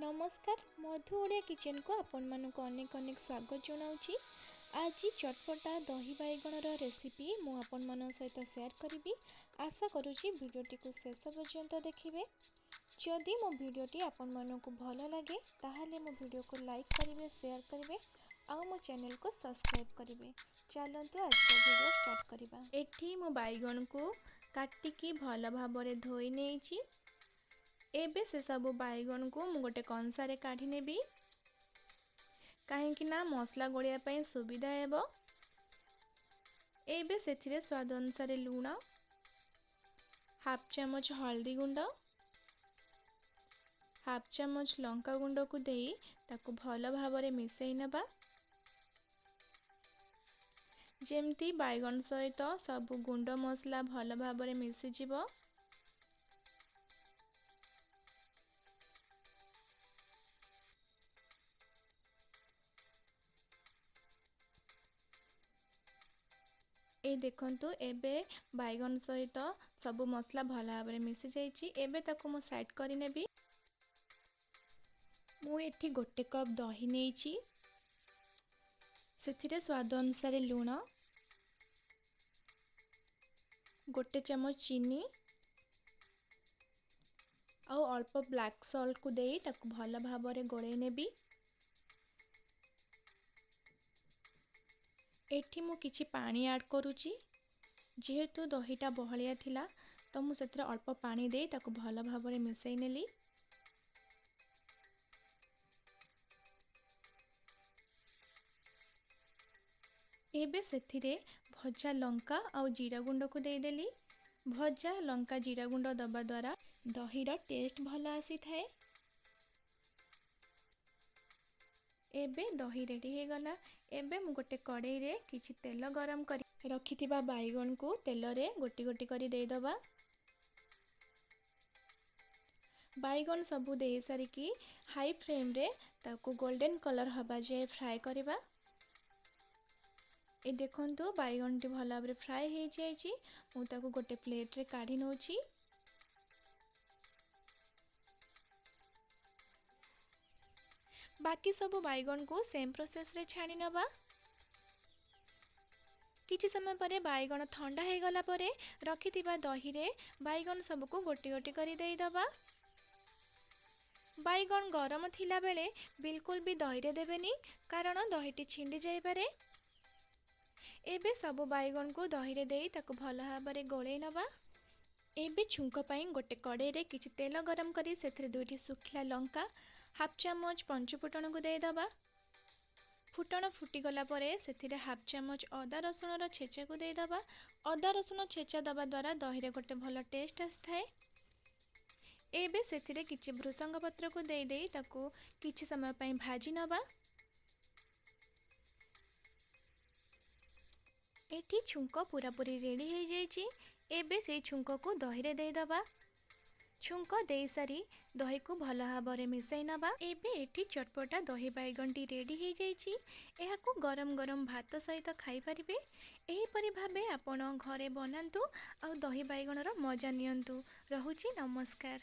नमस्कार मधु ओडिया किचन को आपण मानक अनेक अनेक स्वागत जनाऊँगी। आज चटपटा दही बैगणर रेसिपी मु आपण मान सहित शेयर करी। आशा करुँची भिडियोटी को शेष पर्यंत देखिए। जदि मो भिडियोटी आपण मानक भल लगे ताहले मो भिडियो को लाइक करेंगे, शेयर करेंगे और मो चैनल को सब्सक्राइब करेंगे। चलतु आज भिडियो स्टार्ट करवा। एठी मो बैगण को काटिकी भल भाव धोई नहीं। एबे से सब बैगण को मु गोटे कंसारे काढ़ी नेबी कहीं मसला गोलिया ପାଇଁ सुविधा हेबो। एबे सेथिरे स्वाद अनुसार लूण, हाफ चामच हल्दी गुंड, हाफ चामच लंका गुंड को देई ताकू भल भाव मिसई नबा। जेमती बैगण सहित सब गुंड मसला भल भाव मिसी जिवो। ए देखंतु एबे बैगन सहित सब मसला भल भाव मिसी जाइछि। एबे ताकू मु साइड करि नेबी। मु एठी गोटे कप दही नेइछि, सेथिरे स्वाद अनुसार लूण, गोटे चमच चीनी और अल्प ब्लैक सॉल्ट को देई ताकू भल भाव गोळै नेबी। एठी मु किछि पानी ऐड करूची। जेहेतु दहीटा बहलिया थिला तो मु सेथरे अल्प पानी दे ताकू भल भाव मिसई नेली। एबे सेथिरे भजा लंका और जीरा गुंड को दे देली। भजा लंका जीरा गुंड दबा द्वारा दहीर टेस्ट भल आसी थाए। एबे दही रेडी हे गला। एबे मु गोटे कड़ाई रे किछि तेल गरम करी रखिथिबा बैगण को तेल रे गोटी गोटी करी दे दबा। बैगण सबु दे सारी की हाई फ्लेम रे ताको गोल्डन कलर हबा जाए फ्राई करबा। ए देखंतु बैगण टी भल भाबरे फ्राई हे जाइछि। मु ताको गोटे प्लेट रे काढी नउछि। बाकी सब बैगण को सेम प्रोसेस रे छाणी नबा। किछि समय परे बैगण ठंडा हे गला परे रखिथिबा दही रे बैगण सब को गोटी गोटी करी देई दबा। बैगण गरम थिला बेले बिल्कुल भी दही रे देबेनी, कारण दहीटी छिंडी जाई पारे। एबे सब बैगण को दही रे देई ताको भल भाबरे गोळै नबा। एबे छुंक पई गोटे कड़ाई रे किछि तेल गरम करी सेथरे दुईटी सुखिला लंका, हाफ चामच पंचफुटन को दे दबा। फुटण फुटी गला परे सेथिरे हाफ चामच अदा रसुण रो छेचा को दे दबा। अदा रसुण छेचा दबा द्वारा दही रे गोटे भल टेस्ट आस्थाए। एबे सेथिरे किछि भृसंग पत्र को दे देई ताकू किछि समय पई भाजी नबा। एठी छुंक पूरा पूरी रेडी हे जाइछि। एबे से छुंक को दही रे दे दबा। छुंक दे सारी दही को भल भाव मिसई नबा। एबे एठी चटपटा दही बैगण टी रेडी हे जाइछि। एहाकू गरम गरम भात सहित खाई परिबे। एही परि भाबे आपण घरे बनांतु और दही बैगणर मजा नियंतु। रहुछि नमस्कार।